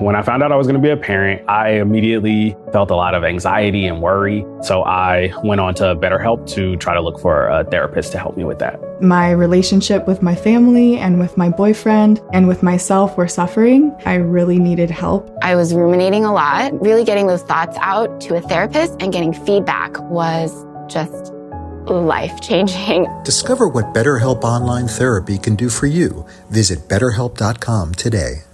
When I found out I was going to be a parent, I immediately felt a lot of anxiety and worry. So I went on to BetterHelp to try to look for a therapist to help me with that. My relationship with my family and with my boyfriend and with myself were suffering. I really needed help. I was ruminating a lot. Really getting those thoughts out to a therapist and getting feedback was just life-changing. Discover what BetterHelp Online Therapy can do for you. Visit BetterHelp.com today.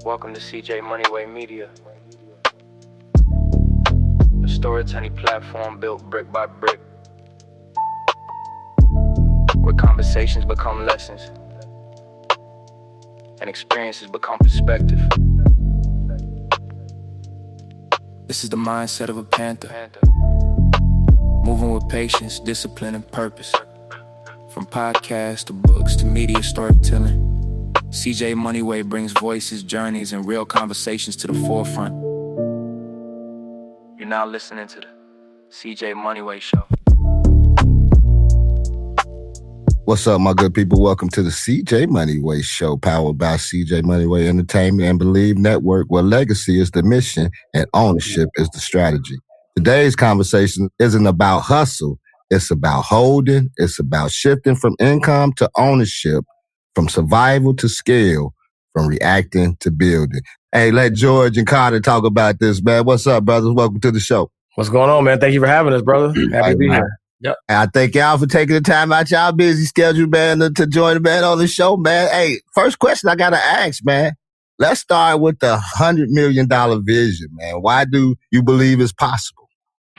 Welcome to CJ Moneyway Media, a storytelling platform built brick by brick, where conversations become lessons and experiences become perspective. This is the mindset of a panther, moving with patience, discipline, and purpose. From podcasts to books to media storytelling, CJ Moneyway brings voices, journeys, and real conversations to the forefront. You're now listening to the CJ Moneyway Show. What's up, my good people? Welcome to the CJ Moneyway Show, powered by CJ Moneyway Entertainment and Bleav Network, where legacy is the mission and ownership is the strategy. Today's conversation isn't about hustle. It's about holding. It's about shifting from income to ownership, from survival to scale, from reacting to building. Hey, let George and Carter talk about this, man. What's up, brothers? Welcome to the show. What's going on, man? Thank you for having us, brother. Happy to be here. Yep. I thank y'all for taking the time out y'all busy schedule, man, to join the man on the show, man. Hey, first question I got to ask, man. Let's start with the $100 million vision, man. Why do you believe it's possible?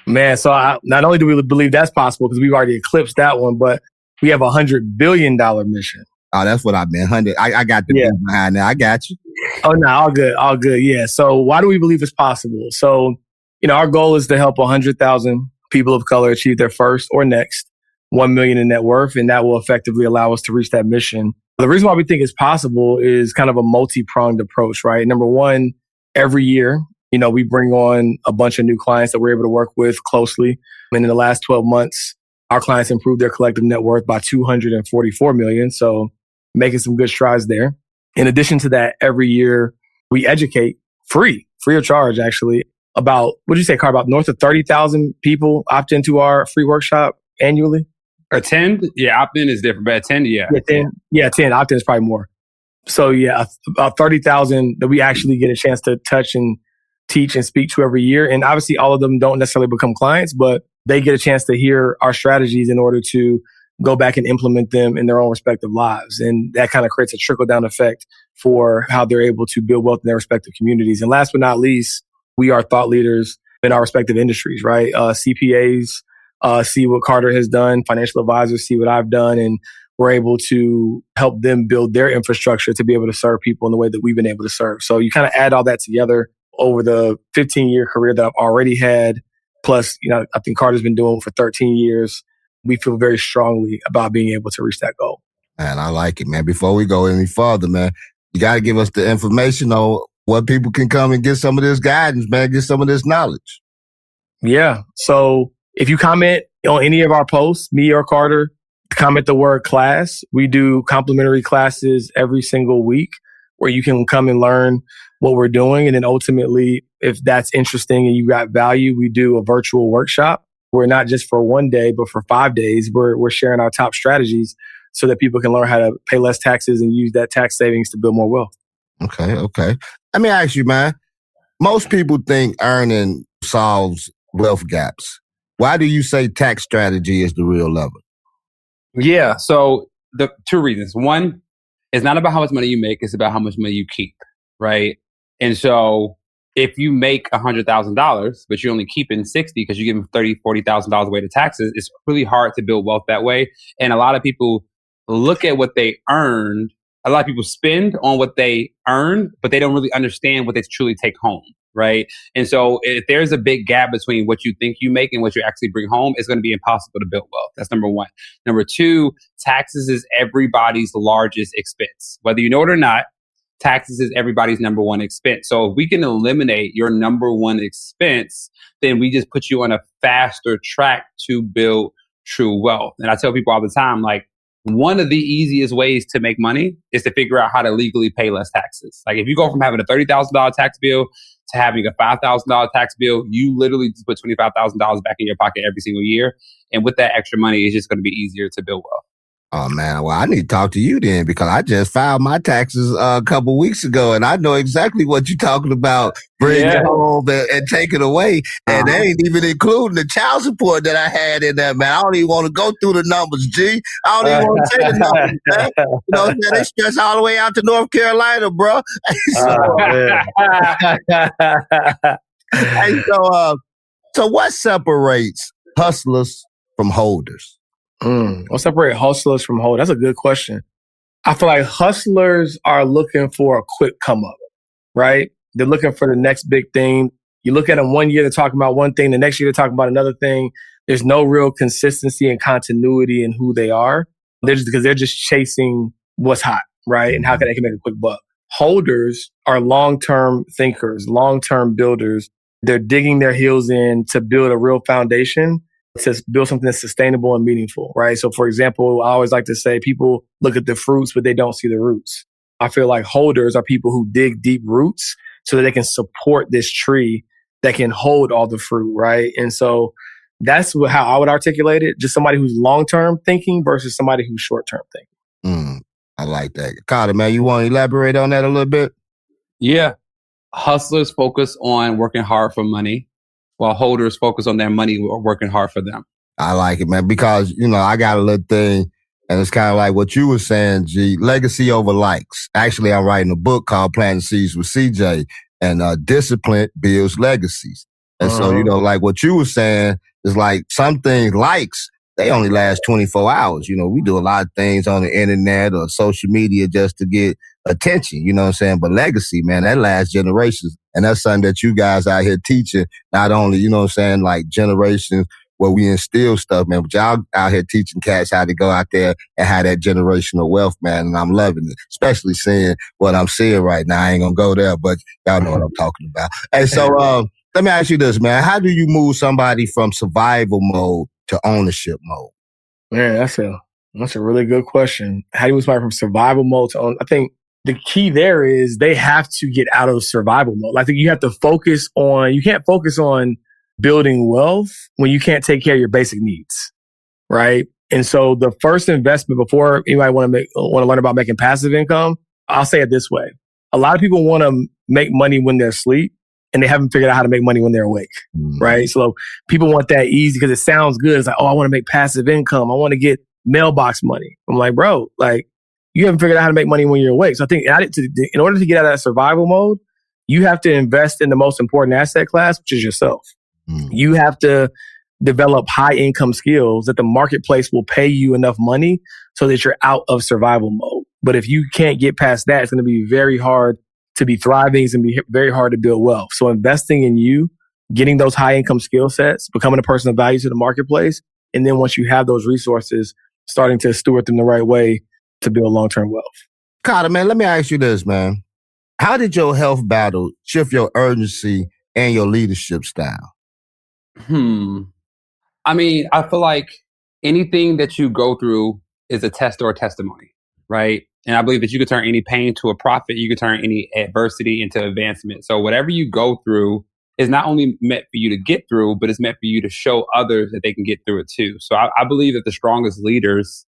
Man, so not only do we believe that's possible, because we've already eclipsed that one, but we have a $100 billion mission. Oh, that's what I meant. 100. I got the big behind that. I got you. Oh, no, all good. All good. Yeah. So why do we believe it's possible? So, our goal is to help 100,000 people of color achieve their first or next 1 million in net worth. And that will effectively allow us to reach that mission. The reason why we think it's possible is kind of a multi-pronged approach, right? Number one, every year, we bring on a bunch of new clients that we're able to work with closely. And in the last 12 months, our clients improved their collective net worth by 244 million. So making some good strides there. In addition to that, every year we educate free of charge, actually, about, what'd you say, Carl, about north of 30,000 people opt into our free workshop annually? Attend? Yeah, opt-in is different, but attend, yeah. Yeah, 10. Opt-in is probably more. So yeah, about 30,000 that we actually get a chance to touch and teach and speak to every year. And obviously all of them don't necessarily become clients, but they get a chance to hear our strategies in order to go back and implement them in their own respective lives. And that kind of creates a trickle-down effect for how they're able to build wealth in their respective communities. And last but not least, we are thought leaders in our respective industries, right? CPAs see what Carter has done. Financial advisors see what I've done. And we're able to help them build their infrastructure to be able to serve people in the way that we've been able to serve. So you kind of add all that together over the 15-year career that I've already had. Plus, I think Carter's been doing it for 13 years. We feel very strongly about being able to reach that goal. Man, I like it, man. Before we go any further, man, you got to give us the information on what people can come and get some of this guidance, man, get some of this knowledge. Yeah. So if you comment on any of our posts, me or Carter, comment the word class. We do complimentary classes every single week where you can come and learn what we're doing. And then ultimately, if that's interesting and you got value, we do a virtual workshop. We're not just for one day, but for 5 days, we're sharing our top strategies so that people can learn how to pay less taxes and use that tax savings to build more wealth. Okay. Let me ask you, man. Most people think earning solves wealth gaps. Why do you say tax strategy is the real lever? Yeah. So the two reasons. One, it's not about how much money you make. It's about how much money you keep, right? And so if you make $100,000, but you're only keeping 60 because you're giving $30,000, $40,000 away to taxes, it's really hard to build wealth that way. And a lot of people look at what they earned. A lot of people spend on what they earn, but they don't really understand what they truly take home, right? And so if there's a big gap between what you think you make and what you actually bring home, it's going to be impossible to build wealth. That's number one. Number two, taxes is everybody's largest expense. Whether you know it or not, taxes is everybody's number one expense. So if we can eliminate your number one expense, then we just put you on a faster track to build true wealth. And I tell people all the time, like, one of the easiest ways to make money is to figure out how to legally pay less taxes. Like if you go from having a $30,000 tax bill to having a $5,000 tax bill, you literally just put $25,000 back in your pocket every single year. And with that extra money, it's just going to be easier to build wealth. Oh, man. Well, I need to talk to you then because I just filed my taxes a couple weeks ago and I know exactly what you're talking about, bringing it home and taking away. And they ain't even including the child support that I had in there, man. I don't even want to go through the numbers, G. I don't even want to say the numbers, man. You know what I'm saying? They stretch all the way out to North Carolina, bro. So what separates hustlers from holders? What separates hustlers from holders? That's a good question. I feel like hustlers are looking for a quick come up, right? They're looking for the next big thing. You look at them one year, they're talking about one thing. The next year, they're talking about another thing. There's no real consistency and continuity in who they are. Because they're just chasing what's hot, right? And how can they make a quick buck. Holders are long-term thinkers, long-term builders. They're digging their heels in to build a real foundation, to build something that's sustainable and meaningful, right? So for example, I always like to say people look at the fruits, but they don't see the roots. I feel like holders are people who dig deep roots so that they can support this tree that can hold all the fruit, right? And so that's how I would articulate it. Just somebody who's long-term thinking versus somebody who's short-term thinking. I like that. Carter, man, you want to elaborate on that a little bit? Yeah. Hustlers focus on working hard for money, while holders focus on their money working hard for them. I like it, man, because, I got a little thing, and it's kind of like what you were saying, G, legacy over likes. Actually, I'm writing a book called Planting Seeds with CJ, and discipline builds legacies. And so, like what you were saying is like some things, likes, they only last 24 hours. We do a lot of things on the internet or social media just to get attention, you know what I'm saying? But legacy, man, that lasts generations. And that's something that you guys out here teaching, not only, you know what I'm saying, like generations where we instill stuff, man, but y'all out here teaching cats how to go out there and have that generational wealth, man. And I'm loving it, especially seeing what I'm seeing right now. I ain't gonna go there, but y'all know what I'm talking about. And so, let me ask you this, man. How do you move somebody from survival mode to ownership mode? Man, that's a really good question. How do you move somebody from survival mode to own? I think the key there is they have to get out of survival mode. I think you have to you can't focus on building wealth when you can't take care of your basic needs, right? And so the first investment before anybody want to learn about making passive income, I'll say it this way. A lot of people want to make money when they're asleep, and they haven't figured out how to make money when they're awake, right? So people want that easy because it sounds good. It's like, I want to make passive income. I want to get mailbox money. I'm like, bro, you haven't figured out how to make money when you're awake. So I think in order to get out of that survival mode, you have to invest in the most important asset class, which is yourself. You have to develop high income skills that the marketplace will pay you enough money so that you're out of survival mode. But if you can't get past that, it's going to be very hard to be thriving. It's going to be very hard to build wealth. So investing in you, getting those high income skill sets, becoming a person of value to the marketplace. And then once you have those resources, starting to steward them the right way to build long-term wealth. Carter, man, let me ask you this, man. How did your health battle shift your urgency and your leadership style? I mean, I feel like anything that you go through is a test or a testimony, right? And I Bleav that you could turn any pain to a profit. You could turn any adversity into advancement. So whatever you go through is not only meant for you to get through, but it's meant for you to show others that they can get through it too. So I Bleav that the strongest leaders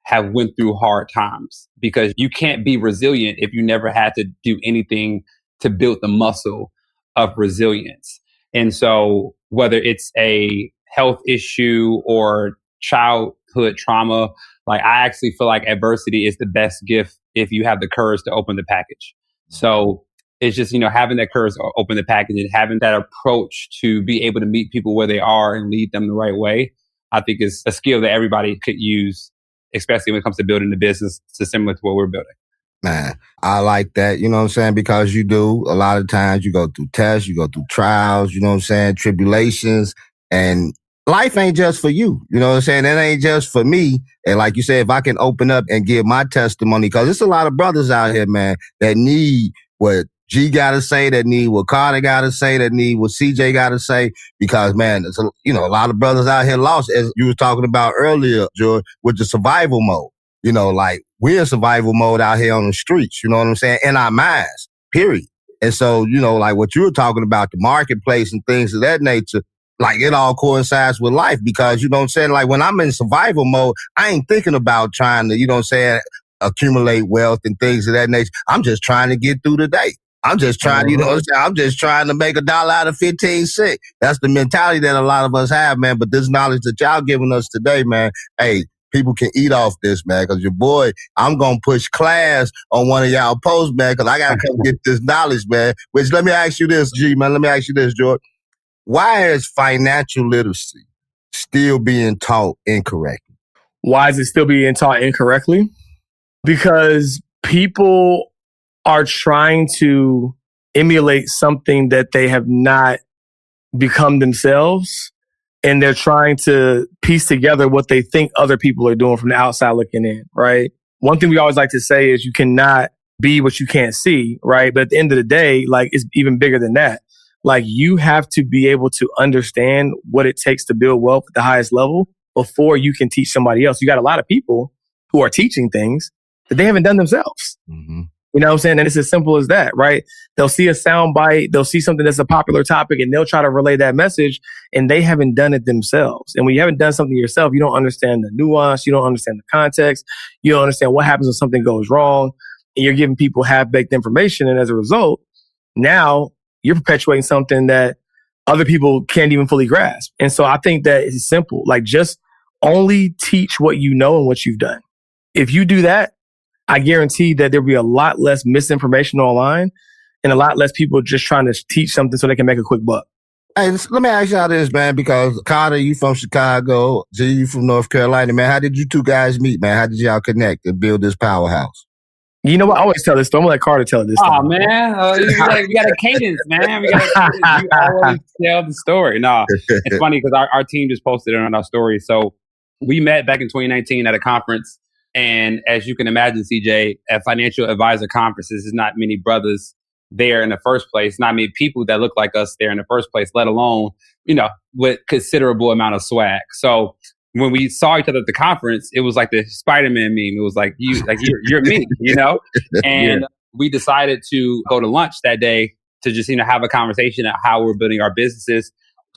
have went through hard times, because you can't be resilient if you never had to do anything to build the muscle of resilience. And so whether it's a health issue or childhood trauma, I actually feel like adversity is the best gift if you have the courage to open the package. So it's just, having that courage to open the package and having that approach to be able to meet people where they are and lead them the right way, I think is a skill that everybody could use, especially when it comes to building the business similar to what we're building. Man, I like that, you know what I'm saying? Because you do, a lot of times you go through tests, you go through trials, you know what I'm saying? Tribulations, and life ain't just for you. You know what I'm saying? It ain't just for me. And like you said, if I can open up and give my testimony, because there's a lot of brothers out here, man, that need what G got to say, that need what Carter got to say, that need what CJ got to say, because, man, there's a lot of brothers out here lost, as you was talking about earlier, George, with the survival mode. Like we're in survival mode out here on the streets, you know what I'm saying? In our minds, period. And so, like what you were talking about, the marketplace and things of that nature, like it all coincides with life because, you know what I'm saying? Like when I'm in survival mode, I ain't thinking about trying to, you know what I'm saying, accumulate wealth and things of that nature. I'm just trying to get through the day. I'm just trying, you know what I'm saying? I'm just trying to make $1 out of 15 cents. That's the mentality that a lot of us have, man. But this knowledge that y'all giving us today, man, hey, people can eat off this, man, because your boy, I'm going to push class on one of y'all posts, man, because I got to come get this knowledge, man. Which let me ask you this, G, man. Let me ask you this, George. Why is financial literacy still being taught incorrectly? Why is it still being taught incorrectly? Because people are trying to emulate something that they have not become themselves. And they're trying to piece together what they think other people are doing from the outside looking in, right? One thing we always like to say is you cannot be what you can't see, right? But at the end of the day, like it's even bigger than that. Like you have to be able to understand what it takes to build wealth at the highest level before you can teach somebody else. You got a lot of people who are teaching things that they haven't done themselves. Mm-hmm. You know what I'm saying? And it's as simple as that, right? They'll see a sound bite, they'll see something that's a popular topic and they'll try to relay that message and they haven't done it themselves. And when you haven't done something yourself, you don't understand the nuance, you don't understand the context, you don't understand what happens when something goes wrong, and you're giving people half-baked information. And as a result, now you're perpetuating something that other people can't even fully grasp. And so I think that it's simple, like just only teach what you know and what you've done. If you do that, I guarantee that there'll be a lot less misinformation online and a lot less people just trying to teach something so they can make a quick buck. Hey, let me ask y'all this, man, because Carter, you from Chicago, G, you from North Carolina, man. How did you two guys meet, man? How did y'all connect and build this powerhouse? You know what? I always tell this story. I'm going to let Carter tell it this time. Oh, man. We got a cadence, man. We got a cadence. You always tell the story. No, it's funny because our team just posted it on our story. So we met back in 2019 at a conference. And as you can imagine, CJ, at financial advisor conferences, there's not many brothers there in the first place, not many people that look like us there in the first place, let alone, with considerable amount of swag. So when we saw each other at the conference, it was like the Spider-Man meme. It was like, you're me, And we decided to go to lunch that day to just, have a conversation on how we're building our businesses,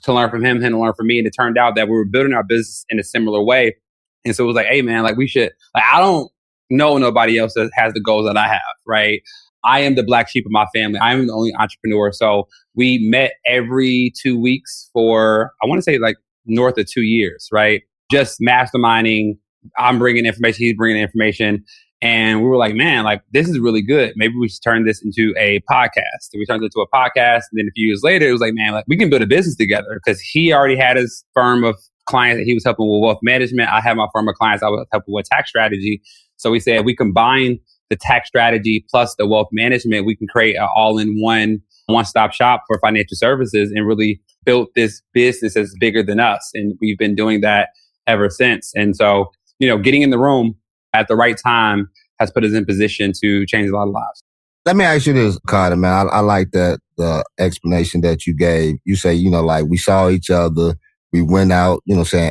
to learn from him and to learn from me. And it turned out that we were building our business in a similar way. And so it was like, hey, man, like we should, like, I don't know nobody else that has the goals that I have, right? I am the black sheep of my family. I am the only entrepreneur. So we met every 2 weeks for, I want to say like north of 2 years, right? Just masterminding. I'm bringing information. He's bringing information. And we were like, man, like this is really good. Maybe we should turn this into a podcast. So we turned it into a podcast. And then a few years later, it was like, man, like we can build a business together because he already had his firm of clients that he was helping with wealth management. I have my firm of clients I was helping with tax strategy. So we said we combine the tax strategy plus the wealth management. We can create an all-in-one, one-stop shop for financial services and really built this business that's bigger than us. And we've been doing that ever since. And so, getting in the room at the right time has put us in position to change a lot of lives. Let me ask you this, Carter, man. I like that the explanation that you gave. You say, like we saw each other. We went out,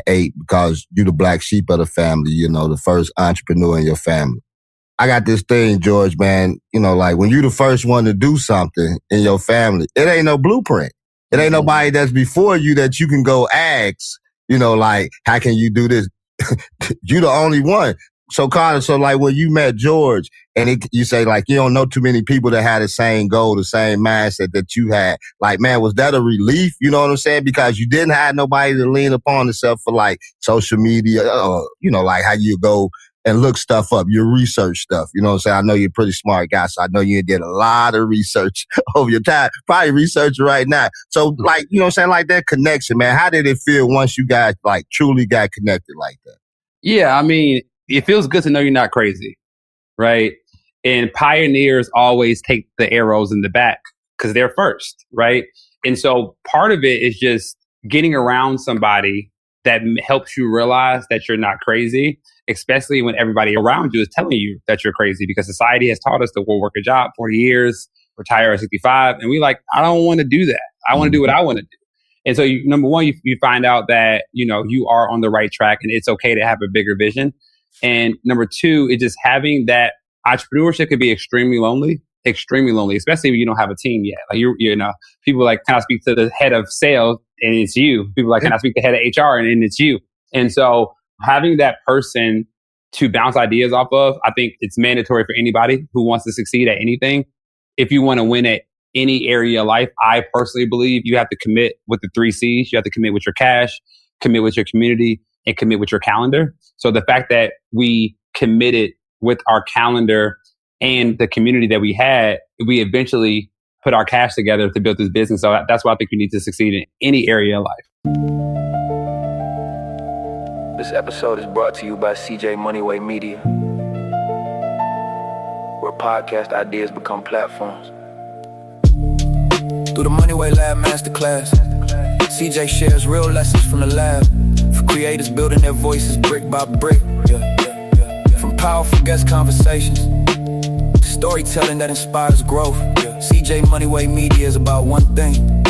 ate because you're the black sheep of the family, the first entrepreneur in your family. I got this thing, George, man, like when you're the first one to do something in your family, it ain't no blueprint. It ain't nobody that's before you that you can go ask, like, how can you do this? You the only one. So Carter, like when you met George and you say like, you don't know too many people that had the same goal, the same mindset that you had. Like, man, was that a relief? You know what I'm saying? Because you didn't have nobody to lean upon yourself for like social media, like how you go and look stuff up, your research stuff. You know what I'm saying? I know you're a pretty smart guy, so I know you did a lot of research over your time. Probably researching right now. So like, you know what I'm saying? Like that connection, man. How did it feel once you guys like truly got connected like that? Yeah, I mean, it feels good to know you're not crazy, right? And pioneers always take the arrows in the back because they're first, right? And so part of it is just getting around somebody that helps you realize that you're not crazy, especially when everybody around you is telling you that you're crazy, because society has taught us to go work a job 40 years, retire at 65. And we like, I don't want to do that. I want to do what I want to do. And so number one, you find out that, you are on the right track and it's okay to have a bigger vision. And number two is just having that entrepreneurship could be extremely lonely, especially if you don't have a team yet. Like you know, people like, can I speak to the head of sales? And it's you. People like, can I speak to the head of HR? And it's you. And so having that person to bounce ideas off of, I think it's mandatory for anybody who wants to succeed at anything. If you want to win at any area of life, I personally believe you have to commit with the 3 C's. You have to commit with your cash, commit with your community, and commit with your calendar. So the fact that we committed with our calendar and the community that we had, we eventually put our cash together to build this business. So that's why I think we need to succeed in any area of life. This episode is brought to you by CJ Moneyway Media, where podcast ideas become platforms. Through the Moneyway Lab Masterclass, CJ shares real lessons from the lab for creators building their voices brick by brick. From powerful guest conversations, storytelling that inspires growth. CJ Moneyway Media is about one thing,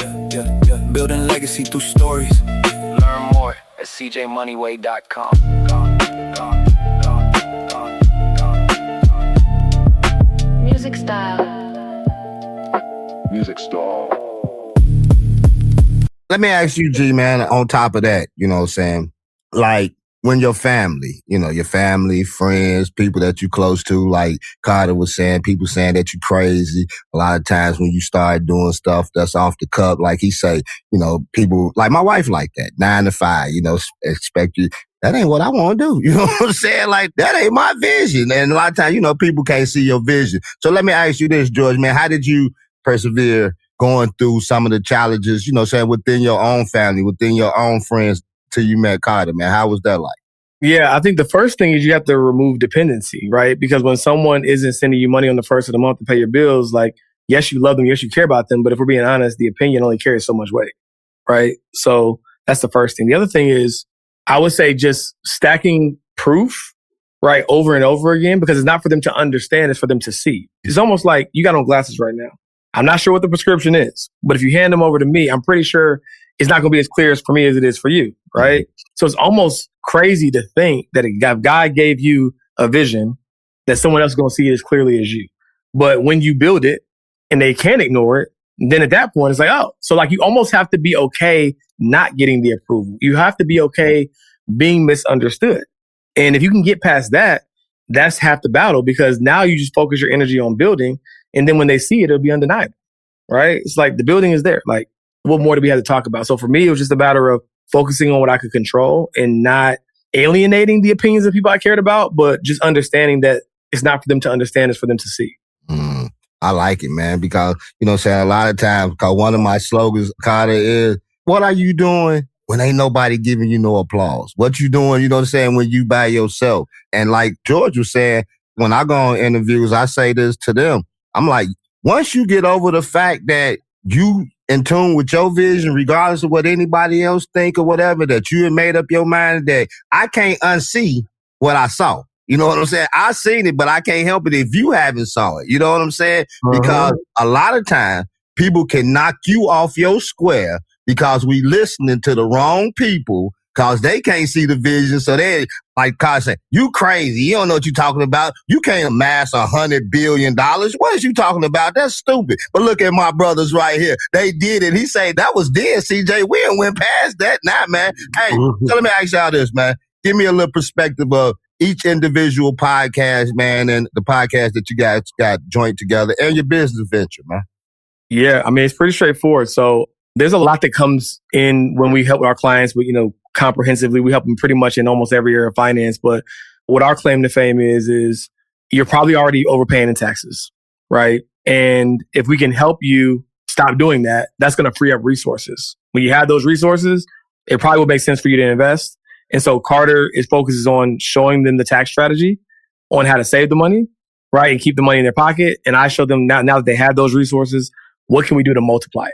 building legacy through stories. Learn more at cjmoneyway.com. Music style. Let me ask you, G, man, on top of that, you know what I'm saying? Like, when your family, you know, your family, friends, people that you close to, like Carter was saying, people saying that you crazy. A lot of times when you start doing stuff that's off the cup, like he say, you know, people, like my wife like that, 9 to 5, you know, expect you. That ain't what I want to do. You know what I'm saying? Like, that ain't my vision. And a lot of times, you know, people can't see your vision. So let me ask you this, George, man, how did you persevere going through some of the challenges, you know, saying within your own family, within your own friends, till you met Carter, man? How was that like? Yeah, I think the first thing is you have to remove dependency, right? Because when someone isn't sending you money on the first of the month to pay your bills, like, yes, you love them, yes, you care about them, but if we're being honest, the opinion only carries so much weight, right? So that's the first thing. The other thing is, I would say just stacking proof, right, over and over again, because it's not for them to understand, it's for them to see. It's almost like you got on glasses right now. I'm not sure what the prescription is, but if you hand them over to me, I'm pretty sure it's not going to be as clear for me as it is for you, right? So it's almost crazy to think that if God gave you a vision, that someone else is going to see it as clearly as you. But when you build it and they can't ignore it, then at that point, it's like, oh, so like you almost have to be okay not getting the approval. You have to be okay being misunderstood. And if you can get past that, that's half the battle, because now you just focus your energy on building. And then when they see it, it'll be undeniable, right? It's like the building is there. Like, what more do we have to talk about? So for me, it was just a matter of focusing on what I could control and not alienating the opinions of people I cared about, but just understanding that it's not for them to understand, it's for them to see. I like it, man, because, you know what I'm saying, a lot of times, because one of my slogans, Carter, is, what are you doing when ain't nobody giving you no applause? What you doing, you know what I'm saying, when you by yourself? And like George was saying, when I go on interviews, I say this to them. I'm like, once you get over the fact that you in tune with your vision, regardless of what anybody else think or whatever, that you have made up your mind that I can't unsee what I saw. You know what I'm saying? I seen it, but I can't help it if you haven't saw it. You know what I'm saying? Because a lot of times people can knock you off your square because we listening to the wrong people, because they can't see the vision. So they, like Carl said, you crazy. You don't know what you're talking about. You can't amass $100 billion. What is you talking about? That's stupid. But look at my brothers right here. They did it. He said, that was dead, CJ. We ain't went past that now, man. Hey, so let me ask y'all this, man. Give me a little perspective of each individual podcast, man, and the podcast that you guys got joined together and your business venture, man. Yeah, I mean, it's pretty straightforward. So there's a lot that comes in when we help our clients with, you know, comprehensively. We help them pretty much in almost every area of finance. But what our claim to fame is you're probably already overpaying in taxes, right? And if we can help you stop doing that, that's going to free up resources. When you have those resources, it probably will make sense for you to invest. And so Carter focuses on showing them the tax strategy on how to save the money, right? And keep the money in their pocket. And I show them now that they have those resources, what can we do to multiply it,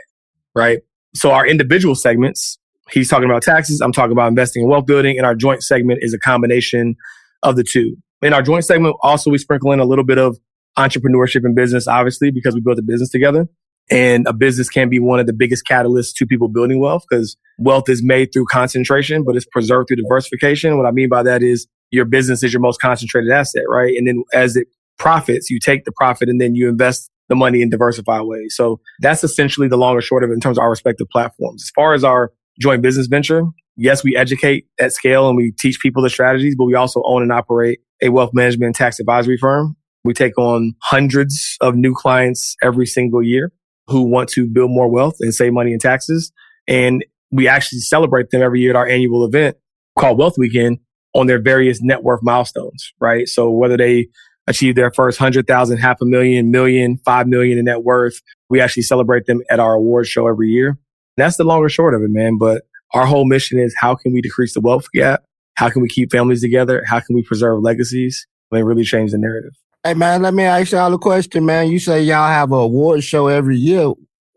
right? So our individual segments, he's talking about taxes, I'm talking about investing in wealth building, and our joint segment is a combination of the two. In our joint segment, also we sprinkle in a little bit of entrepreneurship and business, obviously, because we built a business together. And a business can be one of the biggest catalysts to people building wealth, because wealth is made through concentration, but it's preserved through diversification. What I mean by that is your business is your most concentrated asset, right? And then as it profits, you take the profit and then you invest the money in diversified ways. So that's essentially the long or short of it in terms of our respective platforms. As far as our joint business venture, yes, we educate at scale and we teach people the strategies, but we also own and operate a wealth management and tax advisory firm. We take on hundreds of new clients every single year who want to build more wealth and save money in taxes. And we actually celebrate them every year at our annual event called Wealth Weekend on their various net worth milestones, right? So whether they achieve their first 100,000, half a million, million, 5 million in net worth, we actually celebrate them at our awards show every year. And that's the long or short of it, man. But our whole mission is how can we decrease the wealth gap? How can we keep families together? How can we preserve legacies and really change the narrative? Hey, man, let me ask y'all a question, man. You say y'all have an award show every year.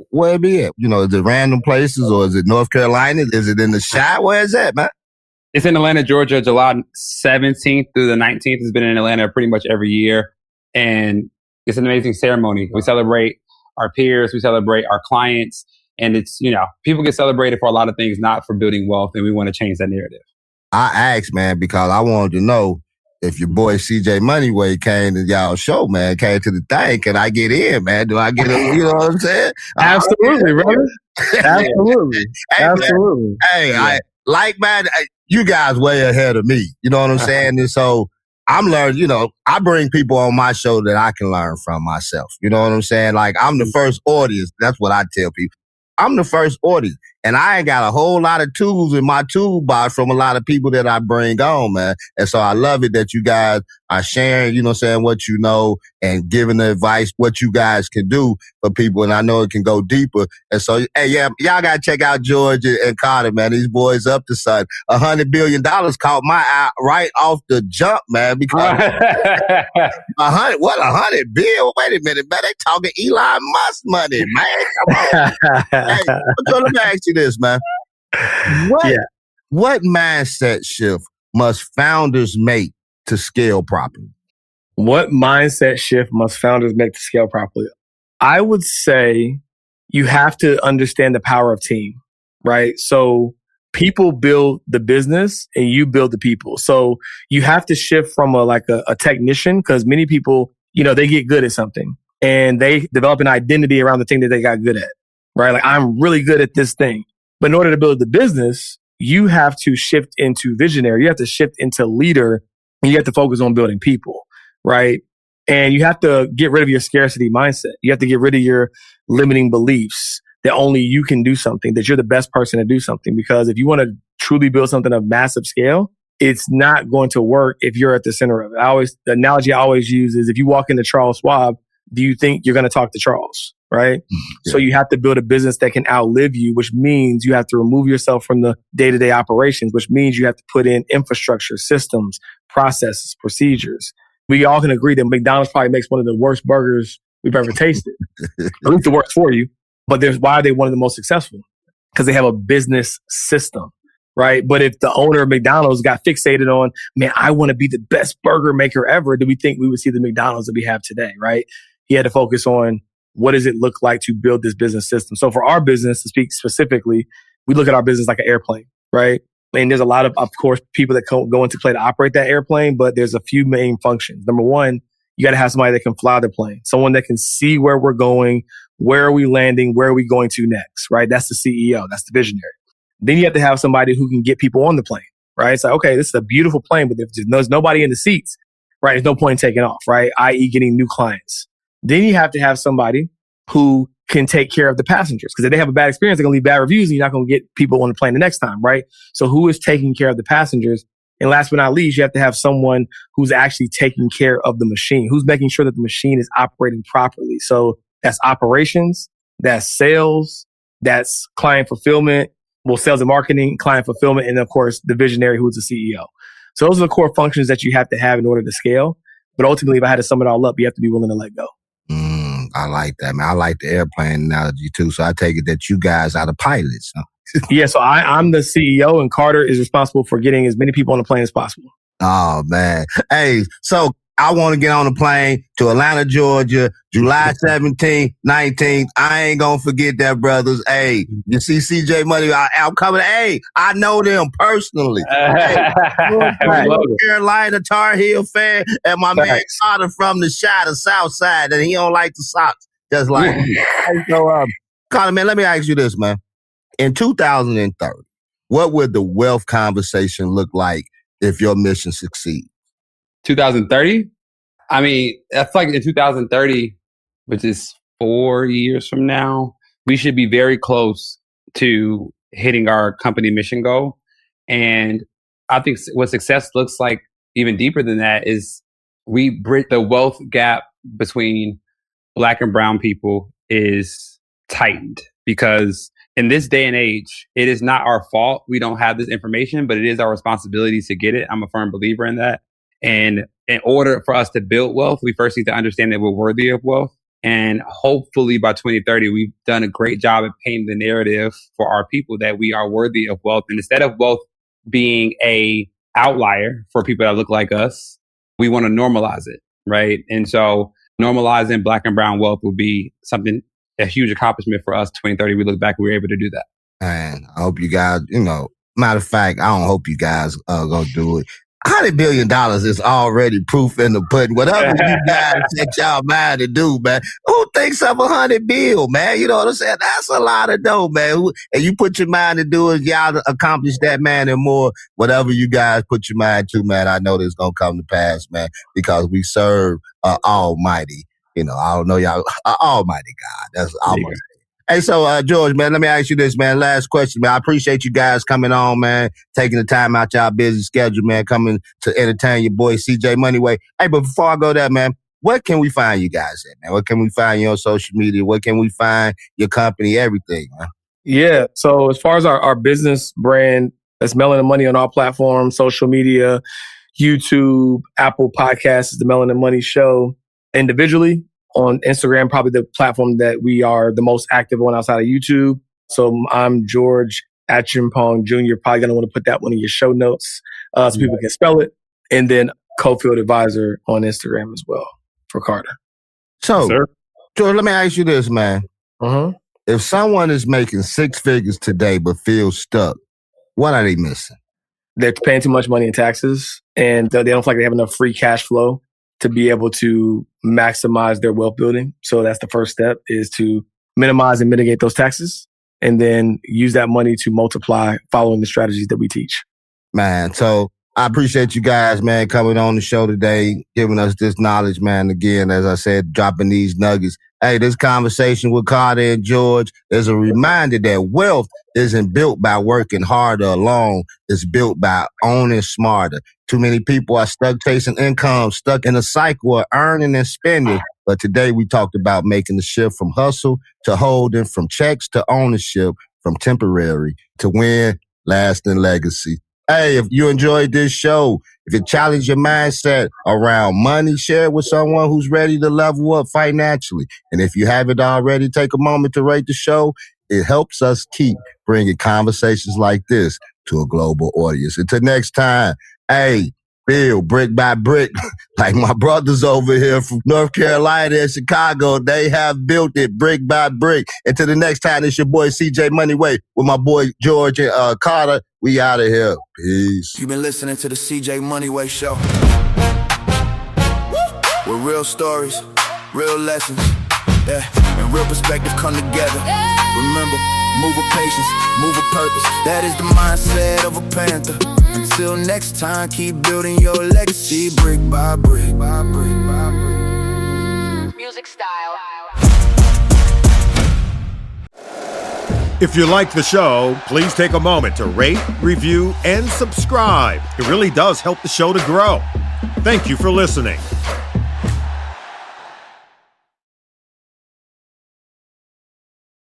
Where it be at? You know, is it random places or is it North Carolina? Is it in the Chi? Where is that, man? It's in Atlanta, Georgia, July 17th through the 19th. It's been in Atlanta pretty much every year. And it's an amazing ceremony. We celebrate our peers. We celebrate our clients. And it's, you know, people get celebrated for a lot of things, not for building wealth. And we want to change that narrative. I asked, man, because I wanted to know if your boy CJ Moneyway came to y'all show, man, came to the thing, can I get in, man? Do I get a, you know what I'm saying? Absolutely, brother. Absolutely. Hey, Absolutely. Hey, yeah. Man, you guys way ahead of me. You know what I'm saying? And so I'm learning, you know, I bring people on my show that I can learn from myself. You know what I'm saying? Like, I'm the first audience. That's what I tell people. I'm the first audience. And I ain't got a whole lot of tools in my toolbox from a lot of people that I bring on, man. And so I love it that you guys are sharing, you know what I'm saying, what you know and giving the advice, what you guys can do for people. And I know it can go deeper. And so, hey, yeah, y'all got to check out George and Carter, man. These boys up to something. $100 billion caught my eye right off the jump, man, because $100 billion? Wait a minute, man. They talking Elon Musk money, man. Come on. Hey, so let me ask you this, man. What mindset shift must founders make to scale properly? What mindset shift must founders make to scale properly? I would say you have to understand the power of team, right? So people build the business and you build the people. So you have to shift from a technician, because many people, you know, they get good at something and they develop an identity around the thing that they got good at, right? Like, I'm really good at this thing. But in order to build the business, you have to shift into visionary. You have to shift into leader, and you have to focus on building people, right? And you have to get rid of your scarcity mindset. You have to get rid of your limiting beliefs that only you can do something, that you're the best person to do something. Because if you want to truly build something of massive scale, it's not going to work if you're at the center of it. The analogy I always use is, if you walk into Charles Schwab, do you think you're going to talk to Charles? Right? Yeah. So you have to build a business that can outlive you, which means you have to remove yourself from the day-to-day operations, which means you have to put in infrastructure, systems, processes, procedures. We all can agree that McDonald's probably makes one of the worst burgers we've ever tasted. At least the worst for you. But why are they one of the most successful? Because they have a business system, right? But if the owner of McDonald's got fixated on, man, I want to be the best burger maker ever, do we think we would see the McDonald's that we have today, right? He had to focus on, what does it look like to build this business system? So for our business, to speak specifically, we look at our business like an airplane, right? And there's a lot of course, people that go into play to operate that airplane, but there's a few main functions. Number one, you got to have somebody that can fly the plane, someone that can see where we're going, where are we landing, where are we going to next, right? That's the CEO, that's the visionary. Then you have to have somebody who can get people on the plane, right? It's like, okay, this is a beautiful plane, but if there's nobody in the seats, right, there's no point in taking off, right? i.e. getting new clients. Then you have to have somebody who can take care of the passengers, because if they have a bad experience, they're going to leave bad reviews and you're not going to get people on the plane the next time, right? So who is taking care of the passengers? And last but not least, you have to have someone who's actually taking care of the machine, who's making sure that the machine is operating properly. So that's operations, that's sales, that's client fulfillment, sales and marketing, client fulfillment, and of course, the visionary who's the CEO. So those are the core functions that you have to have in order to scale. But ultimately, if I had to sum it all up, you have to be willing to let go. I like that, man. I like the airplane analogy too. So I take it that you guys are the pilots. Huh? Yeah, so I'm the CEO and Carter is responsible for getting as many people on the plane as possible. Oh, man. Hey, so I want to get on a plane to Atlanta, Georgia, July 17th, 19th. I ain't going to forget that, brothers. Hey, you see CJ Money, I'm coming. Hey, I know them personally. Hey, North Carolina Tar Heel fan, and my man Carter from the South Side, and he don't like the Sox, just like me. So, Carter, man, let me ask you this, man. In 2030, what would the wealth conversation look like if your mission succeeds? 2030? I mean, I feel like in 2030, which is 4 years from now, we should be very close to hitting our company mission goal. And I think what success looks like even deeper than that is we bridge the wealth gap between Black and brown people is tightened, because in this day and age, it is not our fault we don't have this information, but it is our responsibility to get it. I'm a firm believer in that. And in order for us to build wealth, we first need to understand that we're worthy of wealth. And hopefully by 2030, we've done a great job at painting the narrative for our people that we are worthy of wealth. And instead of wealth being a outlier for people that look like us, we want to normalize it, right? And so normalizing Black and brown wealth will be something, a huge accomplishment for us. 2030, we look back and we were able to do that. And I hope you guys, matter of fact, I don't hope you guys are going to do it. $100 billion is already proof in the pudding. Whatever you guys set y'all mind to do, man. Who thinks of $100 billion, man? You know what I'm saying? That's a lot of dough, man. And you put your mind to do it, y'all accomplish that, man, and more. Whatever you guys put your mind to, man, I know this gonna come to pass, man, because we serve Almighty. I don't know y'all, Almighty God. That's Almighty. Hey, so, George, man, let me ask you this, man. Last question, man. I appreciate you guys coming on, man, taking the time out y'all busy schedule, man, coming to entertain your boy, CJ Moneyway. Hey, but before I go there, man, where can we find you guys at, man? Where can we find you on social media? Where can we find your company, everything, man? Yeah. So as far as our business brand, that's Melanin Money on all platforms, social media, YouTube, Apple Podcasts is the Melanin Money Show. Individually, on Instagram, probably the platform that we are the most active on outside of YouTube. So I'm George Acheampong Jr. Probably going to want to put that one in your show notes so people can spell it. And then Cofield Advisor on Instagram as well for Carter. So, George, let me ask you this, man. If someone is making six figures today but feels stuck, what are they missing? They're paying too much money in taxes, and they don't feel like they have enough free cash flow to be able to maximize their wealth building. So that's the first step, is to minimize and mitigate those taxes, and then use that money to multiply following the strategies that we teach. Man, so I appreciate you guys, man, coming on the show today, giving us this knowledge, man. Again, as I said, dropping these nuggets. Hey, this conversation with Carter and George is a reminder that wealth isn't built by working harder alone. It's built by owning smarter. Too many people are stuck chasing income, stuck in a cycle of earning and spending. But today we talked about making the shift from hustle to holding, from checks to ownership, from temporary to win, lasting legacy. Hey, if you enjoyed this show, if it challenged your mindset around money, share it with someone who's ready to level up financially. And if you haven't already, take a moment to rate the show. It helps us keep bringing conversations like this to a global audience. Until next time, hey, build brick by brick, like my brothers over here from North Carolina and Chicago, they have built it brick by brick. Until the next time, it's your boy CJ Moneyway with my boy George and Carter. We out of here. Peace. You've been listening to the CJ Moneyway Show. With real stories, real lessons, and real perspective come together. Remember, move with patience, move with purpose. That is the mindset of a panther. Until next time, keep building your legacy brick by brick by brick by brick. Music style. If you like the show, please take a moment to rate, review, and subscribe. It really does help the show to grow. Thank you for listening.